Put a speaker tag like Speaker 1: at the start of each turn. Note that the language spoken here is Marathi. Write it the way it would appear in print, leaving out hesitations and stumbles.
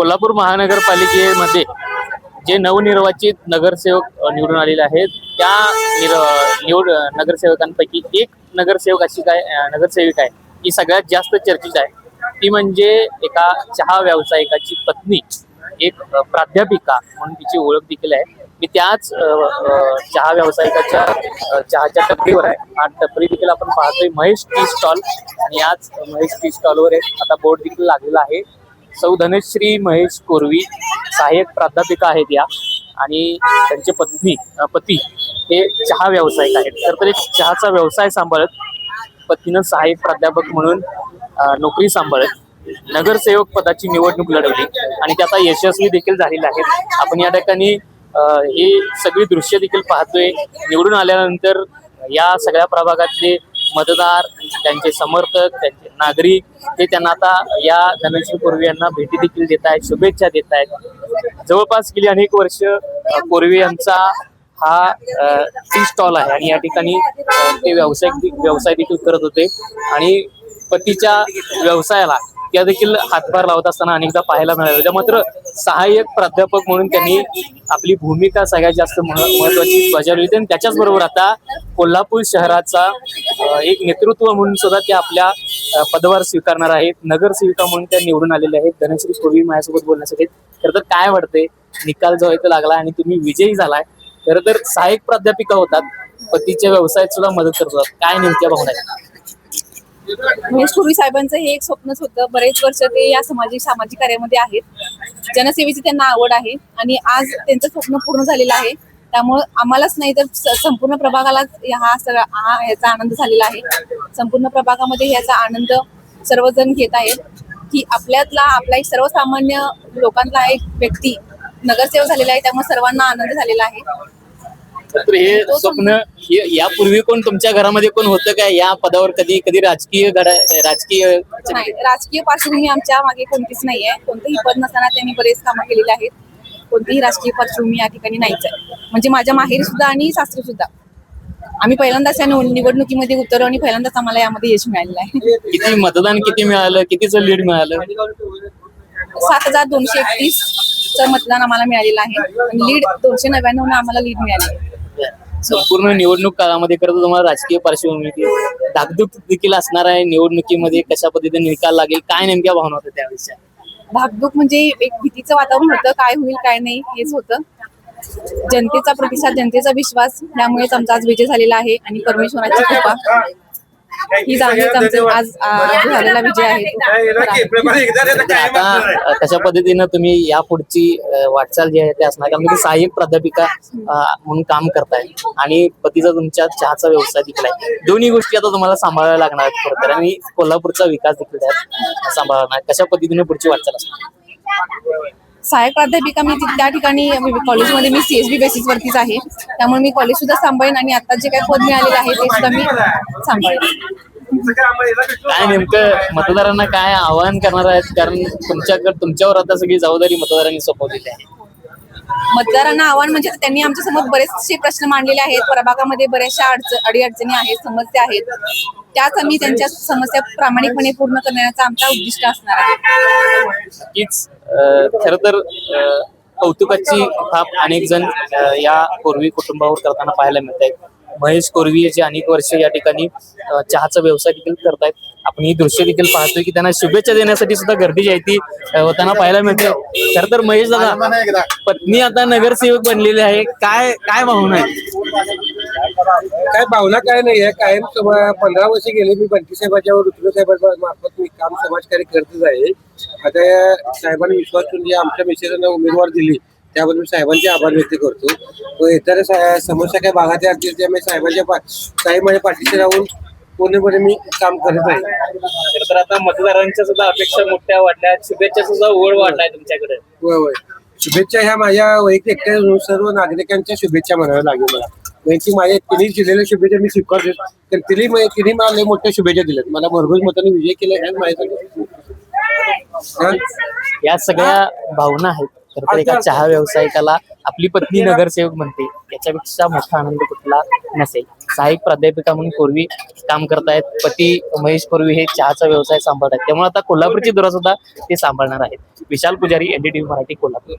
Speaker 1: कोल्हापूर महानगरपालिकेमध्ये जे नवनिर्वाचित नगरसेवक निवडून आलेले आहेत त्या नगरसेवकांपैकी एक नगरसेवक अशी नगरसेविका आहे ही सगळ्यात जास्त चर्चेत आहे. ती म्हणजे एका चहा व्यावसायिकाची पत्नी, एक प्राध्यापिका म्हणून तिची ओळख देखील आहे. मी त्याच चहा व्यावसायिकाच्या चहाच्या टपरीवर आहे. हा टपरी देखील आपण पाहतोय महेश टी स्टॉल, आणि याच महेश टी स्टॉलवर एक आता बोर्ड देखील लागलेला आहे. सौ धनश्री महेश कोरवी सहाय्यक प्राध्यापिका आहेत या, आणि त्यांचे पती हे चहा व्यावसायिक आहेत. तर एक चहाचा व्यवसाय सांभाळत पतीनं सहाय्यक प्राध्यापक म्हणून नोकरी सांभाळत नगरसेवक पदाची निवडणूक लढवली आणि ते आता यशस्वी देखील झालेले आहेत. आपण या ठिकाणी ही सगळी दृश्य देखील पाहतोय. निवडून आल्यानंतर या सगळ्या प्रभागातले मतदार, त्यांचे समर्थक, त्यांचे नागरिक ते त्यांना आता या धनश्री कोरवी यांना भेटी देखील देत आहेत, शुभेच्छा देत आहेत. जवळपास गेली अनेक वर्ष कोरवी यांचा हा टी स्टॉल आहे आणि या ठिकाणी ते व्यवसाय देखील करत होते आणि पतीच्या व्यवसायाला त्या देखील हातभार लावत असताना अनेकदा पाहायला मिळालं. मात्र सहाय्यक प्राध्यापक म्हणून त्यांनी आपली भूमिका सगळ्यात जास्त महत्वाची बजावली होती आणि त्याच्याच बरोबर आता कोल्हापूर शहराचा एक नेतृत्व म्हणून सुद्धा त्या आपल्या पदभार स्वीकारणार आहेत. नगरसेविका म्हणून त्या निवडून आलेल्या आहेत. धनश्री कोरवी माझ्यासोबत बोलण्यासाठी. खरं तर काय वाटतंय, निकाल जो आहे तो लागला आणि तुम्ही विजयी झालाय. खरं तर सहाय्यक प्राध्यापिका होतात, पतीच्या व्यवसायात सुद्धा मदत करतात, काय नेमक्या भावना आहेत?
Speaker 2: महेश कोरवी साहेबांचं हे एक स्वप्नच होतं. बरेच वर्ष ते या सामाजिक कार्यामध्ये आहेत. जनसेवेची त्यांना आवड आहे आणि आज त्यांचं स्वप्न पूर्ण झालेलं आहे. त्यामुळे आम्हालाच नाही तर संपूर्ण प्रभागाला याचा आनंद झालेला आहे. संपूर्ण प्रभागामध्ये याचा आनंद सर्वजण घेत आहेत की आपला एक सर्वसामान्य लोकांना एक व्यक्ती नगरसेवक झालेला आहे. त्यामुळे सर्वांना आनंद झालेला आहे.
Speaker 1: तर हे स्वप्न यापूर्वी कोण तुमच्या घरामध्ये कोण होतं काय या पदावर? कधी राजकीय
Speaker 2: नाही, राजकीय पार्श्वभूमी आमच्या मागे कोणतीच नाहीये. कोणतंही पद नसताना त्यांनी बरेच कामं केलेली आहेत. कोणतीही राजकीय पार्श्वभूमी या ठिकाणी नाहीच आहे. म्हणजे माझ्या माहेरी सुद्धा आणि सासरी सुद्धा आम्ही पहिल्यांदाच या निवडणुकीमध्ये उतरलो आणि पहिल्यांदाच आम्हाला यामध्ये यश मिळालेलं आहे.
Speaker 1: किती मतदान किती मिळालं, कितीचं लीड मिळालं?
Speaker 2: 7231 मतदान आम्हाला मिळालेलं आहे आणि लीड 299 आम्हाला लीड मिळाली आहे.
Speaker 1: संपूर्ण निवडणूक काळामध्ये करतो तुम्हाला राजकीय पार्श्वभूमी धाकधूक देखील असणार आहे. निवडणुकीमध्ये कशा पद्धतीने निकाल लागेल, काय नेमक्या भावना होत्या त्यावेळेस?
Speaker 2: धाकधूक म्हणजे एक भीतीचं वातावरण होतं. काय होईल काय नाही हेच होतं. जनतेचा प्रतिसाद, जनतेचा विश्वास यामुळेच आमचा आज विजय झालेला आहे आणि परमेश्वराची कृपा हीच आमचा आज झालेला विजय आहे.
Speaker 1: आता कशा पद्धतीनं तुम्ही या पुढची वाटचाल जी आहे ते असणार? कारण तुम्ही सहाय्यक प्राध्यापिका म्हणून काम करताय आणि पतीचा तुमच्या चहाचा व्यवसाय देखील आहे. दोन्ही गोष्टी आता तुम्हाला सांभाळायला लागणार आहेत खरं तर, आणि कोल्हापूरचा विकास देखील सांभाळणार. कशा पद्धतीने पुढची वाटचाल असणार?
Speaker 2: सहाय्यक प्राध्यापिका मी त्या ठिकाणी कॉलेजमध्ये मी CSB बेसिस वरतीच आहे. त्यामुळे मी कॉलेज सुद्धा सांभाळेन आणि आता जे काही पद मिळालेलं आहे ते सुद्धा मी सांभाळेन.
Speaker 1: काय नेमकं मतदारांना काय आवाहन करणार आहेत? कारण तुमच्यावर आता सगळी जबाबदारी मतदारांनी सोपवलेली आहे.
Speaker 2: मतदारांना आव्हान म्हणजे त्यांनी आमच्या समोर बरेचसे प्रश्न मांडलेले आहेत. प्रभागामध्ये बऱ्याचशा अडीअडचणी आहेत, समस्या आहेत. त्याच आम्ही त्यांच्या समस्या प्रामाणिकपणे पूर्ण करण्याचा आमचा उद्दिष्ट असणार आहे.
Speaker 1: नक्कीच खर तर कौतुकाची थाप अनेक जण या कोरवी कुटुंबावर करताना पाहायला मिळत आहेत. महेश कोरवी जे अनेक वर्ष या ठिकाणी चहाचा व्यवसाय देखील करतायत. आपण ही दृश्य देखील पाहतोय की त्यांना शुभेच्छा देण्यासाठी सुद्धा गर्दी जी आहे ती होताना पाहायला मिळते. खर तर महेश दादा, पत्नी आता नगरसेवक बनलेली आहे, काय काय भावना आहे?
Speaker 3: काय भावना काय नाही आहे. कायम 15 वर्ष गेले मी बंटी साहेबांच्या ऋतुराज साहेबांच्या मार्फत मी काम समाजकार्य करतच आहे. आता साहेबांनी विश्वास ठेवून जे आमच्या मिसेसना उमेदवार दिली त्याबद्दल मी साहेबांचे आभार व्यक्त करतो. इतर समस्या काय भागात असतील त्या मी साहेबांच्या माझ्या पाठीशी राहून पूर्णपणे मी काम करत आहे.
Speaker 1: तर आता मतदारांच्या सुद्धा अपेक्षा मोठ्या वाढल्या, शुभेच्छा सुद्धा ओढ वाढलाय तुमच्याकडे.
Speaker 3: होय, शुभेच्छा ह्या माझ्या वैयक्तिक सर्व नागरिकांच्या शुभेच्छा म्हणाव्या लागेल मला. म्हणजे माझ्या तिन्ही दिलेल्या शुभेच्छा मी स्वीकारतो. तर तिन्ही मला लय मोठ्या शुभेच्छा दिल्यात. मला भरघोस मताने विजय केला.
Speaker 1: या सगळ्या भावना आहेत खरं तर एका चहा व्यावसायिकाला आपली पत्नी नगरसेवक म्हणते याच्यापेक्षा मोठा आनंद कुठला नसेल. सहाय्यक प्राध्यापिका म्हणून पूर्वी काम करतायत, पती महेश पूर्वी हे चहाचा व्यवसाय सांभाळतात, त्यामुळे आता कोल्हापूरची धुरा सुद्धा ते सांभाळणार आहेत. विशाल पुजारी, NDTV मराठी, कोल्हापूर.